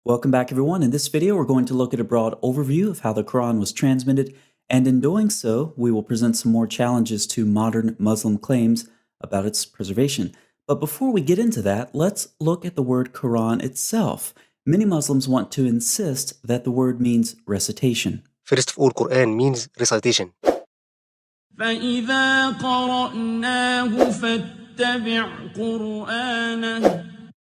Welcome back, everyone. In this video, we're going to look at a broad overview of how the Quran was transmitted, and in doing so, we will present some more challenges to modern Muslim claims about its preservation. But before we get into that, let's look at the word Quran itself. Many Muslims want to insist that the word means recitation. First of all, Quran means recitation. فإذا قرأناه فاتبع قرآنه.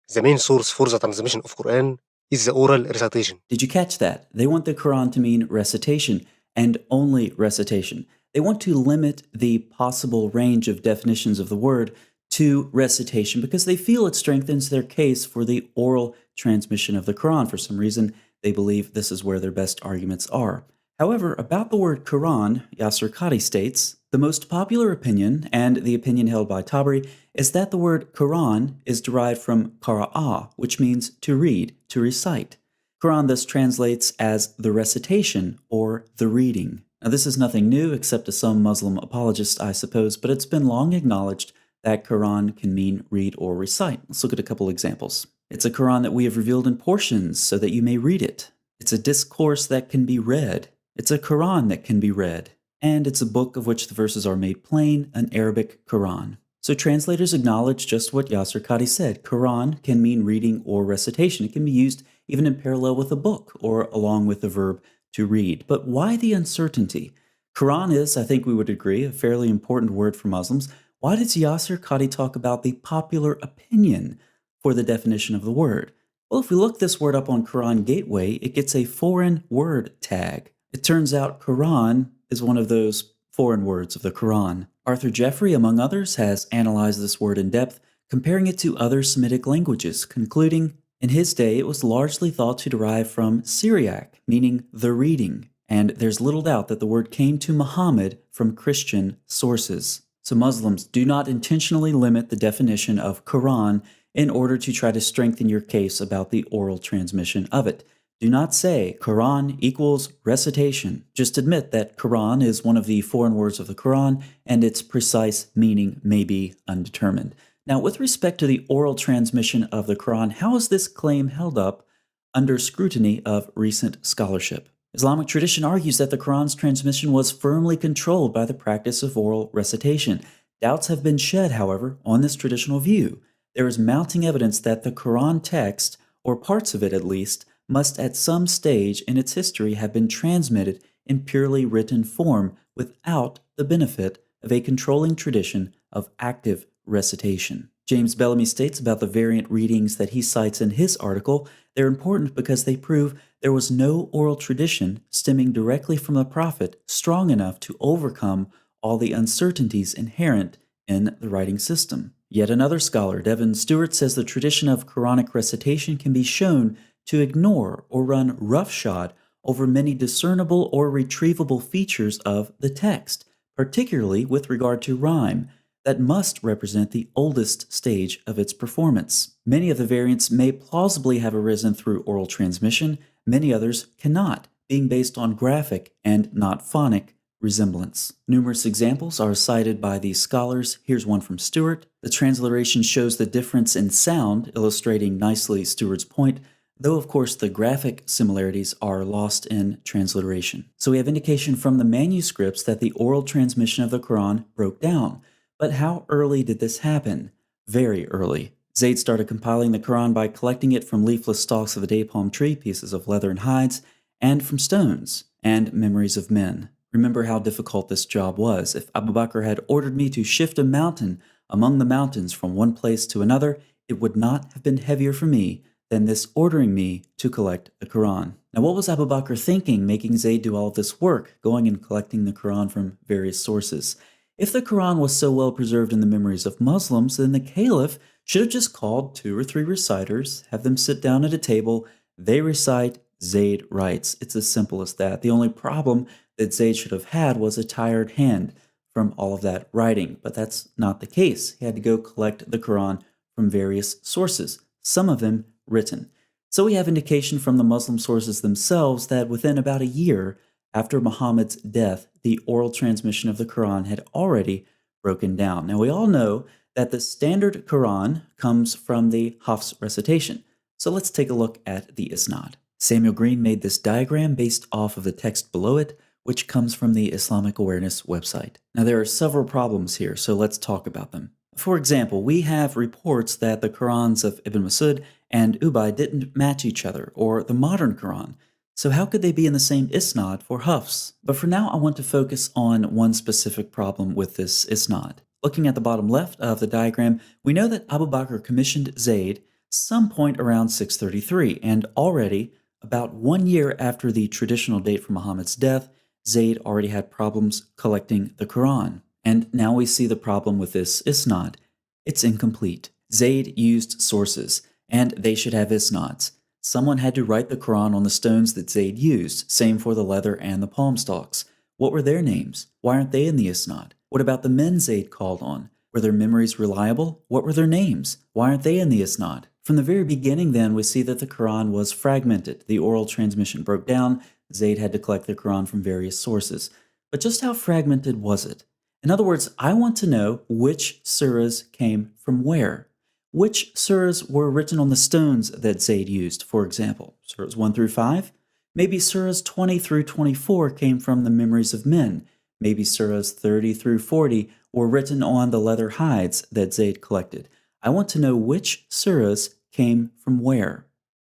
The main source for the transmission of Quran is the oral recitation. Did you catch that? They want the Quran to mean recitation and only recitation. They want to limit the possible range of definitions of the word to recitation because they feel it strengthens their case for the oral transmission of the Quran. For some reason, they believe this is where their best arguments are. However, about the word Quran, Yasser Qadi states, the most popular opinion, and the opinion held by Tabari, is that the word Quran is derived from qara'a, which means to read, to recite. Quran thus translates as the recitation or the reading. Now, this is nothing new except to some Muslim apologists, I suppose, but it's been long acknowledged that Quran can mean read or recite. Let's look at a couple examples. It's a Quran that we have revealed in portions so that you may read it. It's a discourse that can be read. It's a Quran that can be read. And it's a book of which the verses are made plain, an Arabic Quran. So translators acknowledge just what Yasser Qadi said. Quran can mean reading or recitation. It can be used even in parallel with a book or along with the verb to read. But why the uncertainty? Quran is, I think we would agree, a fairly important word for Muslims. Why does Yasser Qadi talk about the popular opinion for the definition of the word? Well, if we look this word up on Quran Gateway, it gets a foreign word tag. It turns out Quran is one of those foreign words of the Quran. Arthur Jeffrey, among others, has analyzed this word in depth, comparing it to other Semitic languages, concluding, in his day it was largely thought to derive from Syriac, meaning the reading, and there's little doubt that the word came to Muhammad from Christian sources. So Muslims do not intentionally limit the definition of Quran in order to try to strengthen your case about the oral transmission of it. Do not say Quran equals recitation. Just admit that Quran is one of the foreign words of the Quran and its precise meaning may be undetermined. Now, with respect to the oral transmission of the Quran, how is this claim held up under scrutiny of recent scholarship? Islamic tradition argues that the Quran's transmission was firmly controlled by the practice of oral recitation. Doubts have been shed, however, on this traditional view. There is mounting evidence that the Quran text, or parts of it at least, must at some stage in its history have been transmitted in purely written form without the benefit of a controlling tradition of active recitation. James Bellamy states about the variant readings that he cites in his article, they're important because they prove there was no oral tradition stemming directly from the Prophet strong enough to overcome all the uncertainties inherent in the writing system. Yet another scholar, Devin Stewart, says the tradition of Quranic recitation can be shown to ignore or run roughshod over many discernible or retrievable features of the text, particularly with regard to rhyme, that must represent the oldest stage of its performance. Many of the variants may plausibly have arisen through oral transmission, many others cannot, being based on graphic and not phonic resemblance. Numerous examples are cited by these scholars. Here's one from Stewart. The transliteration shows the difference in sound, illustrating nicely Stewart's point, though of course the graphic similarities are lost in transliteration. So we have indication from the manuscripts that the oral transmission of the Quran broke down. But how early did this happen? Very early. Zayd started compiling the Quran by collecting it from leafless stalks of the day palm tree, pieces of leather and hides, and from stones and memories of men. Remember how difficult this job was. If Abu Bakr had ordered me to shift a mountain among the mountains from one place to another, it would not have been heavier for me than this ordering me to collect the Quran. Now, what was Abu Bakr thinking, making Zayd do all of this work, going and collecting the Quran from various sources? If the Quran was so well preserved in the memories of Muslims, then the Caliph should have just called 2 or 3 reciters, have them sit down at a table, they recite, Zayd writes. It's as simple as that. The only problem that Zayd should have had was a tired hand from all of that writing, but that's not the case. He had to go collect the Quran from various sources, some of them written. So we have indication from the Muslim sources themselves that within about a year after Muhammad's death, the oral transmission of the Quran had already broken down. Now we all know that the standard Quran comes from the Hafs recitation. So let's take a look at the Isnad. Samuel Green made this diagram based off of the text below it, which comes from the Islamic Awareness website. Now there are several problems here, so let's talk about them. For example, we have reports that the Qurans of Ibn Masud and Ubay didn't match each other, or the modern Quran. So how could they be in the same Isnad for Hafs? But for now, I want to focus on one specific problem with this Isnad. Looking at the bottom left of the diagram, we know that Abu Bakr commissioned Zayd some point around 633, and already, about 1 year after the traditional date for Muhammad's death, Zayd already had problems collecting the Quran. And now we see the problem with this Isnad. It's incomplete. Zayd used sources, and they should have Isnads. Someone had to write the Quran on the stones that Zayd used, same for the leather and the palm stalks. What were their names? Why aren't they in the Isnad? What about the men Zayd called on? Were their memories reliable? What were their names? Why aren't they in the Isnad? From the very beginning then, we see that the Quran was fragmented. The oral transmission broke down. Zayd had to collect the Quran from various sources. But just how fragmented was it? In other words, I want to know which surahs came from where. Which surahs were written on the stones that Zayd used, for example? Surahs 1 through 5? Maybe surahs 20 through 24 came from the memories of men. Maybe surahs 30 through 40 were written on the leather hides that Zayd collected. I want to know which surahs came from where.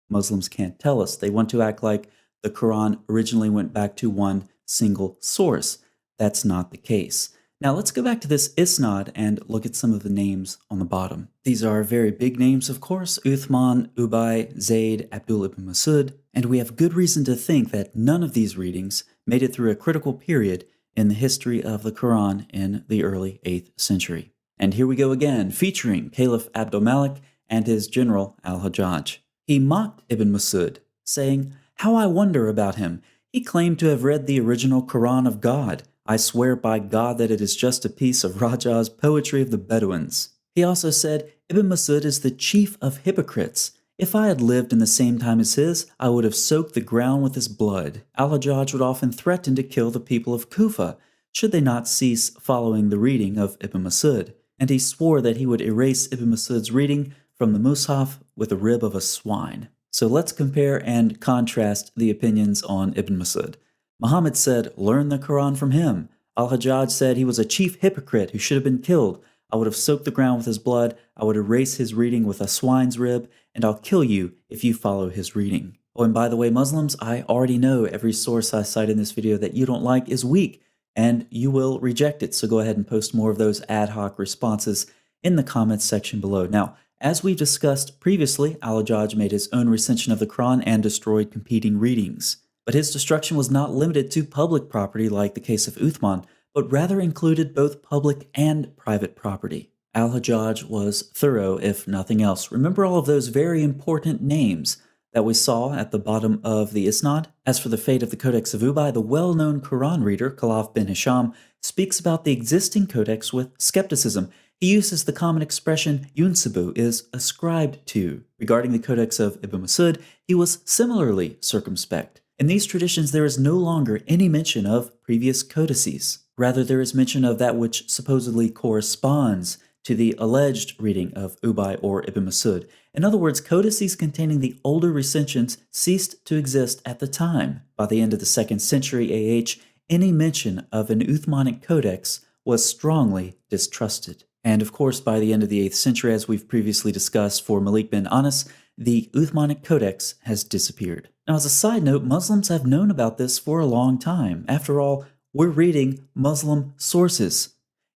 Muslims can't tell us. They want to act like the Quran originally went back to one single source. That's not the case. Now let's go back to this Isnad and look at some of the names on the bottom. These are very big names, of course: Uthman, Ubay, Zayd, Abdul ibn Masud, and we have good reason to think that none of these readings made it through a critical period in the history of the Quran in the early 8th century. And here we go again, featuring Caliph Abdul Malik and his general Al-Hajjaj. He mocked Ibn Masud, saying, "How I wonder about him. He claimed to have read the original Quran of God. I swear by God that it is just a piece of Raja's poetry of the Bedouins." He also said, "Ibn Masud is the chief of hypocrites. If I had lived in the same time as his, I would have soaked the ground with his blood." Al-Hajjaj would often threaten to kill the people of Kufa should they not cease following the reading of Ibn Masud. And he swore that he would erase Ibn Masud's reading from the Mus'haf with a rib of a swine. So let's compare and contrast the opinions on Ibn Masud. Muhammad said, "Learn the Quran from him." Al-Hajjaj said he was a chief hypocrite who should have been killed. "I would have soaked the ground with his blood. I would erase his reading with a swine's rib, and I'll kill you if you follow his reading." Oh, and by the way, Muslims, I already know every source I cite in this video that you don't like is weak, and you will reject it. So go ahead and post more of those ad hoc responses in the comments section below. Now, as we've discussed previously, Al-Hajjaj made his own recension of the Quran and destroyed competing readings. But his destruction was not limited to public property like the case of Uthman, but rather included both public and private property. Al-Hajjaj was thorough, if nothing else. Remember all of those very important names that we saw at the bottom of the Isnad? As for the fate of the Codex of Ubay, the well-known Quran reader, Khalaf bin Hisham, speaks about the existing codex with skepticism. He uses the common expression yunsabu is ascribed to. Regarding the Codex of Ibn Masud, he was similarly circumspect. In these traditions, there is no longer any mention of previous codices. Rather, there is mention of that which supposedly corresponds to the alleged reading of Ubay or Ibn Masud. In other words, codices containing the older recensions ceased to exist at the time. By the end of the 2nd century AH, any mention of an Uthmanic codex was strongly distrusted. And of course, by the end of the 8th century, as we've previously discussed for Malik bin Anas, the Uthmanic codex has disappeared. Now, as a side note, Muslims have known about this for a long time. After all, we're reading Muslim sources.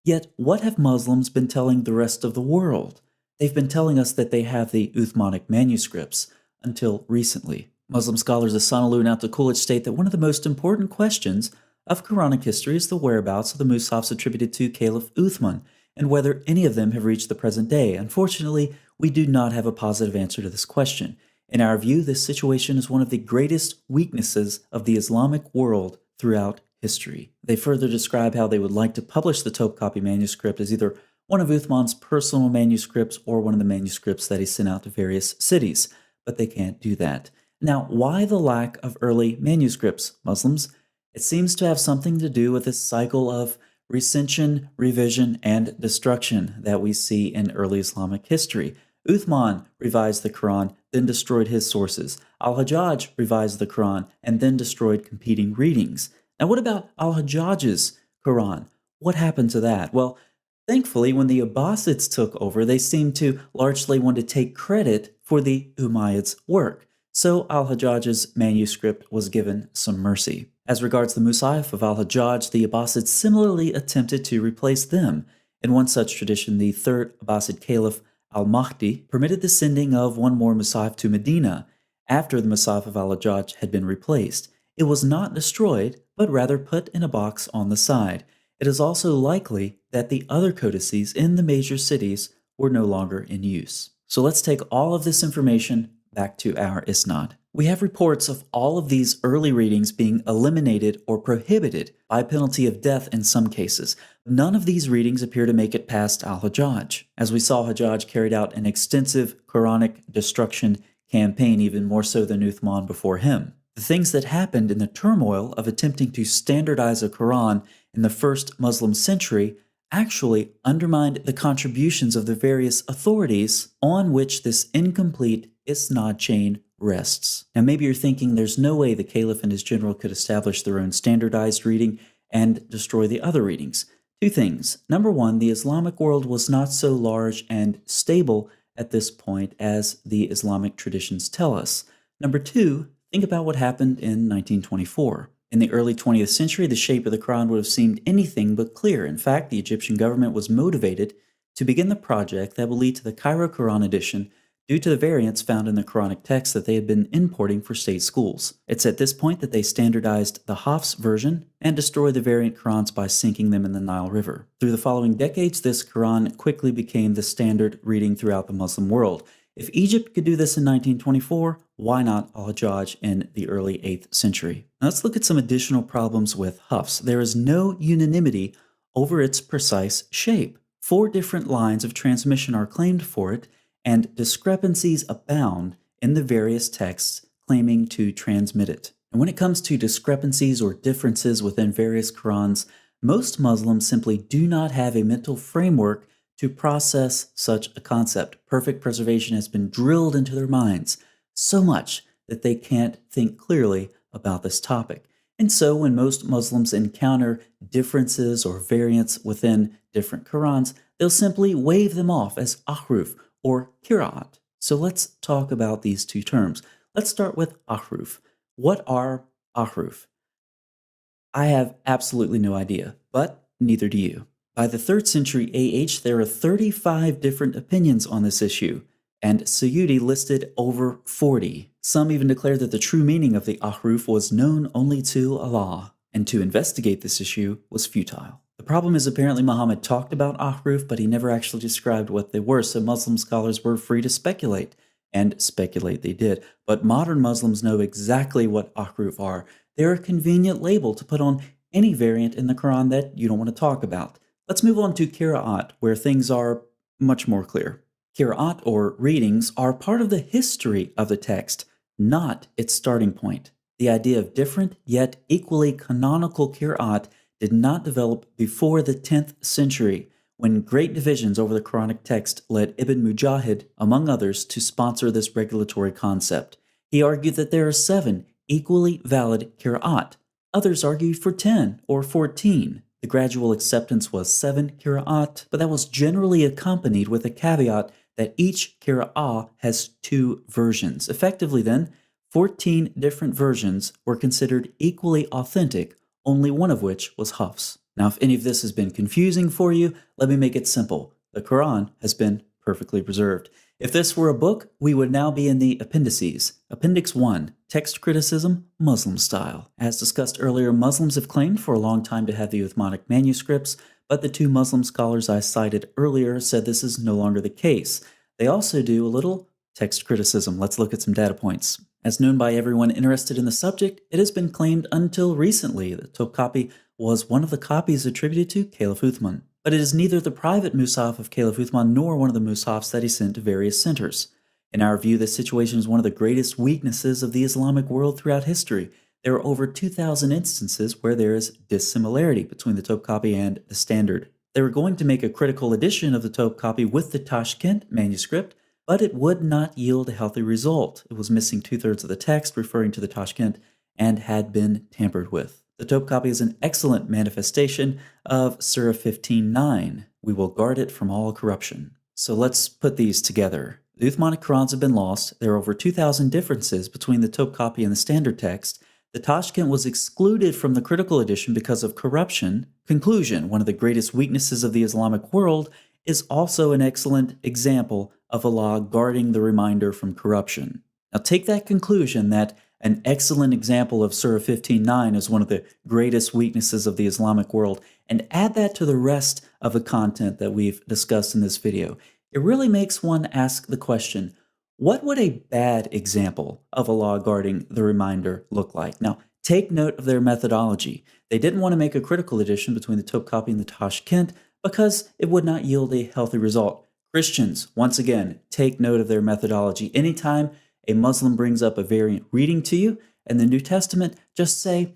Yet, what have Muslims been telling the rest of the world? They've been telling us that they have the Uthmanic manuscripts, until recently. Muslim scholars Ahsanullah and Abdul-Coolidge state that one of the most important questions of Quranic history is the whereabouts of the Mus'hafs attributed to Caliph Uthman, and whether any of them have reached the present day. Unfortunately, we do not have a positive answer to this question. In our view, this situation is one of the greatest weaknesses of the Islamic world throughout history. They further describe how they would like to publish the Topkapi manuscript as either one of Uthman's personal manuscripts or one of the manuscripts that he sent out to various cities, but they can't do that. Now, why the lack of early manuscripts, Muslims? It seems to have something to do with this cycle of recension, revision, and destruction that we see in early Islamic history. Uthman revised the Quran then destroyed his sources. Al-Hajjaj revised the Quran and then destroyed competing readings. Now, what about Al-Hajjaj's Quran? What happened to that? Well, thankfully, when the Abbasids took over, they seemed to largely want to take credit for the Umayyads' work. So Al-Hajjaj's manuscript was given some mercy. As regards the Musahif of Al-Hajjaj, the Abbasids similarly attempted to replace them. In one such tradition, the third Abbasid Caliph Al-Mahdi permitted the sending of one more Musahif to Medina after the Musahif of Al-Hajjaj had been replaced. It was not destroyed, but rather put in a box on the side. It is also likely that the other codices in the major cities were no longer in use. So let's take all of this information back to our Isnad. We have reports of all of these early readings being eliminated or prohibited by penalty of death in some cases. None of these readings appear to make it past Al-Hajjaj. As we saw, Hajjaj carried out an extensive Quranic destruction campaign, even more so than Uthman before him. The things that happened in the turmoil of attempting to standardize a Quran in the first Muslim century actually undermined the contributions of the various authorities on which this incomplete Isnad chain rests. Now, maybe you're thinking there's no way the Caliph and his general could establish their own standardized reading and destroy the other readings. Two things. Number one, the Islamic world was not so large and stable at this point as the Islamic traditions tell us. Number two, think about what happened in 1924. In the early 20th century, the shape of the Quran would have seemed anything but clear. In fact, the Egyptian government was motivated to begin the project that will lead to the Cairo Quran edition due to the variants found in the Quranic text that they had been importing for state schools. It's at this point that they standardized the Hafs version and destroyed the variant Qurans by sinking them in the Nile River. Through the following decades, this Quran quickly became the standard reading throughout the Muslim world. If Egypt could do this in 1924, why not Al-Hajjaj in the early 8th century? Now let's look at some additional problems with Hafs. There is no unanimity over its precise shape. 4 different lines of transmission are claimed for it, and discrepancies abound in the various texts claiming to transmit it. And when it comes to discrepancies or differences within various Qurans, most Muslims simply do not have a mental framework to process such a concept. Perfect preservation has been drilled into their minds so much that they can't think clearly about this topic. And so when most Muslims encounter differences or variants within different Qurans, they'll simply wave them off as ahruf or qira'at. So let's talk about these two terms. Let's start with ahruf. What are ahruf? I have absolutely no idea, but neither do you. By the 3rd century AH, there are 35 different opinions on this issue, and Suyuti listed over 40. Some even declare that the true meaning of the ahruf was known only to Allah, and to investigate this issue was futile. The problem is apparently Muhammad talked about ahruf, but he never actually described what they were, so Muslim scholars were free to speculate, and speculate they did. But modern Muslims know exactly what ahruf are. They're a convenient label to put on any variant in the Quran that you don't want to talk about. Let's move on to qira'at, where things are much more clear. Qira'at, or readings, are part of the history of the text, not its starting point. The idea of different yet equally canonical qira'at did not develop before the 10th century, when great divisions over the Quranic text led Ibn Mujahid, among others, to sponsor this regulatory concept. He argued that there are 7 equally valid qira'at. Others argued for 10 or 14. The gradual acceptance was 7 qira'at, but that was generally accompanied with a caveat that each qira'ah has 2 versions. Effectively then, 14 different versions were considered equally authentic, only one of which was Hafs. Now, if any of this has been confusing for you, let me make it simple. The Quran has been perfectly preserved. If this were a book, we would now be in the appendices. Appendix 1, Text Criticism, Muslim Style. As discussed earlier, Muslims have claimed for a long time to have the Uthmanic manuscripts, but the 2 Muslim scholars I cited earlier said this is no longer the case. They also do a little text criticism. Let's look at some data points. As known by everyone interested in the subject, it has been claimed until recently that Topkapi was one of the copies attributed to Caliph Uthman. But it is neither the private Musaf of Caliph Uthman nor one of the Musafs that he sent to various centers. In our view, this situation is one of the greatest weaknesses of the Islamic world throughout history. There are over 2,000 instances where there is dissimilarity between the Topkapi and the Standard. They were going to make a critical edition of the Topkapi with the Tashkent manuscript, but it would not yield a healthy result. It was missing 2/3 of the text, referring to the Tashkent, and had been tampered with. The Topkapi is an excellent manifestation of Surah 15:9. We will guard it from all corruption. So let's put these together. The Uthmanic Qurans have been lost. There are over 2,000 differences between the Topkapi and the standard text. The Tashkent was excluded from the critical edition because of corruption. Conclusion: one of the greatest weaknesses of the Islamic world is also an excellent example of Allah guarding the reminder from corruption. Now take that conclusion that an excellent example of Surah 15:9 is one of the greatest weaknesses of the Islamic world, and add that to the rest of the content that we've discussed in this video. It really makes one ask the question, what would a bad example of Allah guarding the reminder look like? Now, take note of their methodology. They didn't want to make a critical edition between the Topkapi and the Tashkent because it would not yield a healthy result. Christians, once again, take note of their methodology. Anytime a Muslim brings up a variant reading to you in the New Testament, just say,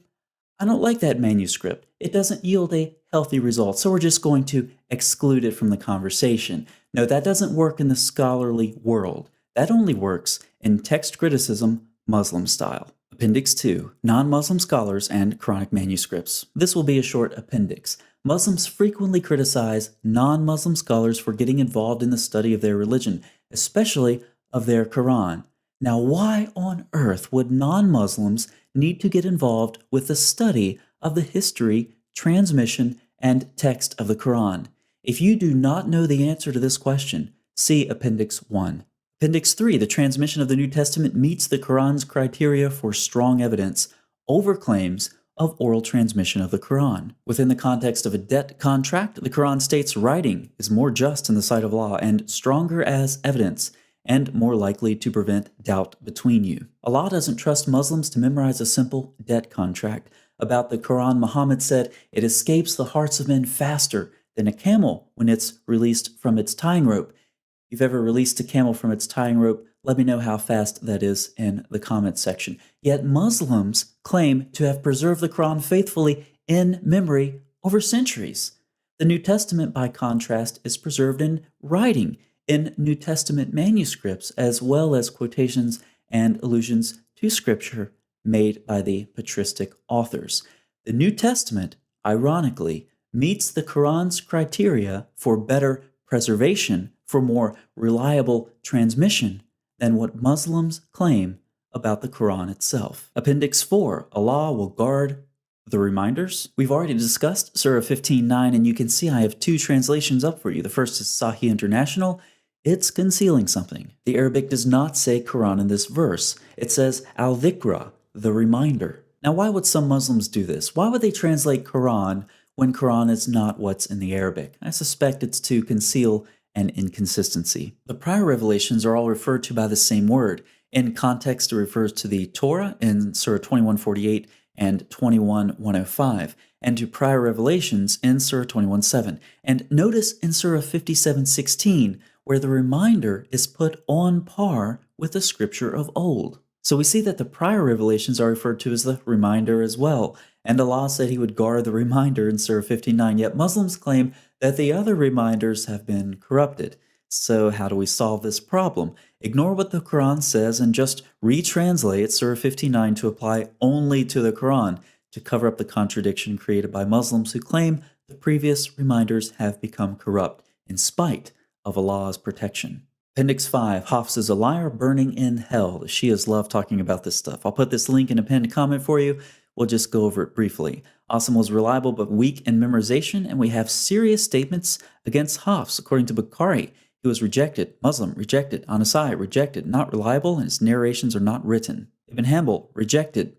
I don't like that manuscript. It doesn't yield a healthy result, so we're just going to exclude it from the conversation. No, that doesn't work in the scholarly world. That only works in text criticism, Muslim style. Appendix 2, Non-Muslim Scholars and Quranic Manuscripts. This will be a short appendix. Muslims frequently criticize non-Muslim scholars for getting involved in the study of their religion, especially of their Quran. Now, why on earth would non-Muslims need to get involved with the study of the history, transmission, and text of the Quran? If you do not know the answer to this question, see Appendix 1. Appendix 3, the transmission of the New Testament meets the Quran's criteria for strong evidence over claims of oral transmission of the Quran. Within the context of a debt contract, the Quran states writing is more just in the sight of Allah and stronger as evidence, and more likely to prevent doubt between you. Allah doesn't trust Muslims to memorize a simple debt contract. About the Quran, Muhammad said, it escapes the hearts of men faster than a camel when it's released from its tying rope. If you've ever released a camel from its tying rope, let me know how fast that is in the comments section. Yet Muslims claim to have preserved the Quran faithfully in memory over centuries. The New Testament, by contrast, is preserved in writing, in New Testament manuscripts, as well as quotations and allusions to Scripture made by the patristic authors. The New Testament, ironically, meets the Quran's criteria for better preservation, for more reliable transmission than what Muslims claim about the Quran itself. Appendix 4, Allah will guard the reminders. We've already discussed Surah 15:9, and you can see I have two translations up for you. The first is Sahih International. It's concealing something. The Arabic does not say Quran in this verse. It says al-dhikra, the reminder. Now, why would some Muslims do this? Why would they translate Quran when Quran is not what's in the Arabic? I suspect it's to conceal an inconsistency. The prior revelations are all referred to by the same word. In context, it refers to the Torah in Surah 21:48 and 21:105, and to prior revelations in Surah 21:7. And notice in Surah 57:16, where the reminder is put on par with the scripture of old. So we see that the prior revelations are referred to as the reminder as well. And Allah said He would guard the reminder in Surah 59, yet Muslims claim that the other reminders have been corrupted. So how do we solve this problem? Ignore what the Quran says and just retranslate Surah 59 to apply only to the Quran to cover up the contradiction created by Muslims who claim the previous reminders have become corrupt in spite of Allah's protection. Appendix 5, Hafs is a liar burning in hell. The Shias love talking about this stuff. I'll put this link in a pinned comment for you. We'll just go over it briefly. Asim was reliable but weak in memorization, and we have serious statements against Hafs. According to Bukhari, he was rejected, Muslim, rejected, Anasai, rejected, not reliable, and his narrations are not written. Ibn Hanbal, rejected,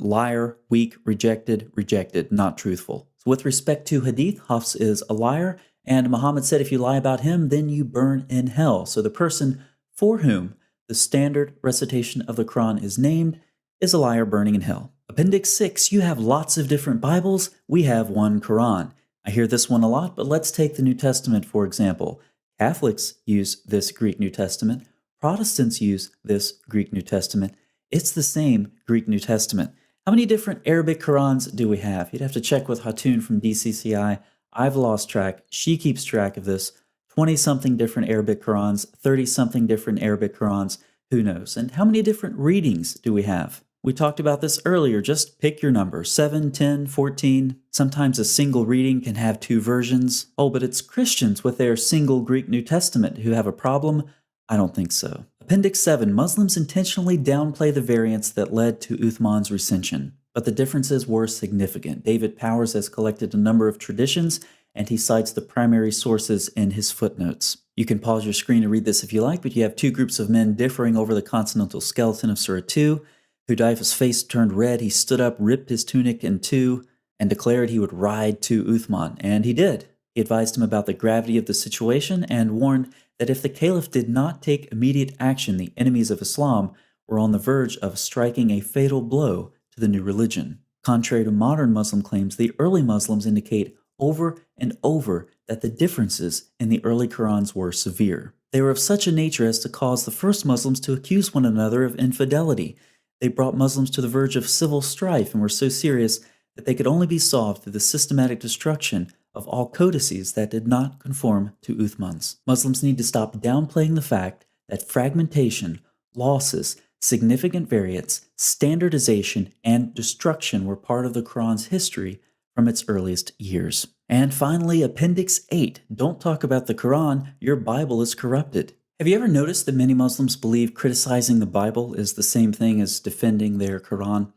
liar, weak, rejected, not truthful. So with respect to Hadith, Hafs is a liar, and Muhammad said if you lie about him, then you burn in hell. So the person for whom the standard recitation of the Quran is named is a liar burning in hell. Appendix 6, you have lots of different Bibles. We have one Quran. I hear this one a lot, but let's take the New Testament, for example. Catholics use this Greek New Testament. Protestants use this Greek New Testament. It's the same Greek New Testament. How many different Arabic Qurans do we have? You'd have to check with Hatun from DCCI. I've lost track. She keeps track of this. 20-something different Arabic Qurans, 30-something different Arabic Qurans, who knows? And how many different readings do we have? We talked about this earlier. Just pick your number, 7, 10, 14. Sometimes a single reading can have 2 versions. Oh, but it's Christians with their single Greek New Testament who have a problem? I don't think so. Appendix 7. Muslims intentionally downplay the variants that led to Uthman's recension, but the differences were significant. David Powers has collected a number of traditions, and he cites the primary sources in his footnotes. You can pause your screen to read this if you like, but you have 2 groups of men differing over the consonantal skeleton of Surah 2. Hudayfa's face turned red. He stood up, ripped his tunic in 2, and declared he would ride to Uthman, and he did. He advised him about the gravity of the situation and warned that if the caliph did not take immediate action, the enemies of Islam were on the verge of striking a fatal blow to the new religion. Contrary to modern Muslim claims, the early Muslims indicate over and over that the differences in the early Qurans were severe. They were of such a nature as to cause the first Muslims to accuse one another of infidelity. They brought Muslims to the verge of civil strife and were so serious that they could only be solved through the systematic destruction of all codices that did not conform to Uthman's. Muslims need to stop downplaying the fact that fragmentation, losses, significant variants, standardization, and destruction were part of the Quran's history from its earliest years. And finally, Appendix 8. Don't talk about the Quran, your Bible is corrupted. Have you ever noticed that many Muslims believe criticizing the Bible is the same thing as defending their Quran?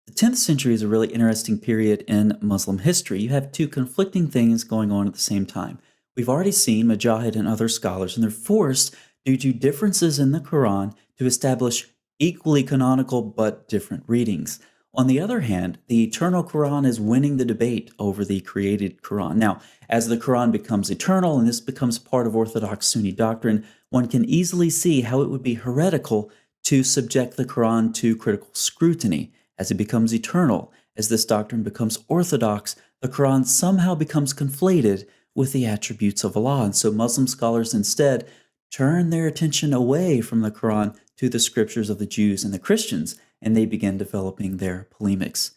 The 10th century is a really interesting period in Muslim history. You have 2 conflicting things going on at the same time. We've already seen Mujahid and other scholars, and they're forced, due to differences in the Quran, to establish equally canonical but different readings. On the other hand, the eternal Quran is winning the debate over the created Quran. Now, as the Quran becomes eternal and this becomes part of Orthodox Sunni doctrine, one can easily see how it would be heretical to subject the Quran to critical scrutiny. As it becomes eternal, as this doctrine becomes orthodox, the Quran somehow becomes conflated with the attributes of Allah. And so Muslim scholars instead turn their attention away from the Quran to the scriptures of the Jews and the Christians, and they begin developing their polemics.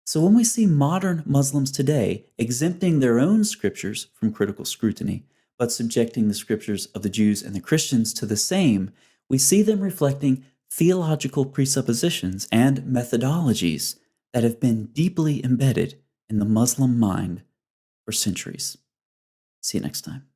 So when we see modern Muslims today exempting their own scriptures from critical scrutiny, but subjecting the scriptures of the Jews and the Christians to the same, we see them reflecting theological presuppositions and methodologies that have been deeply embedded in the Muslim mind for centuries. See you next time.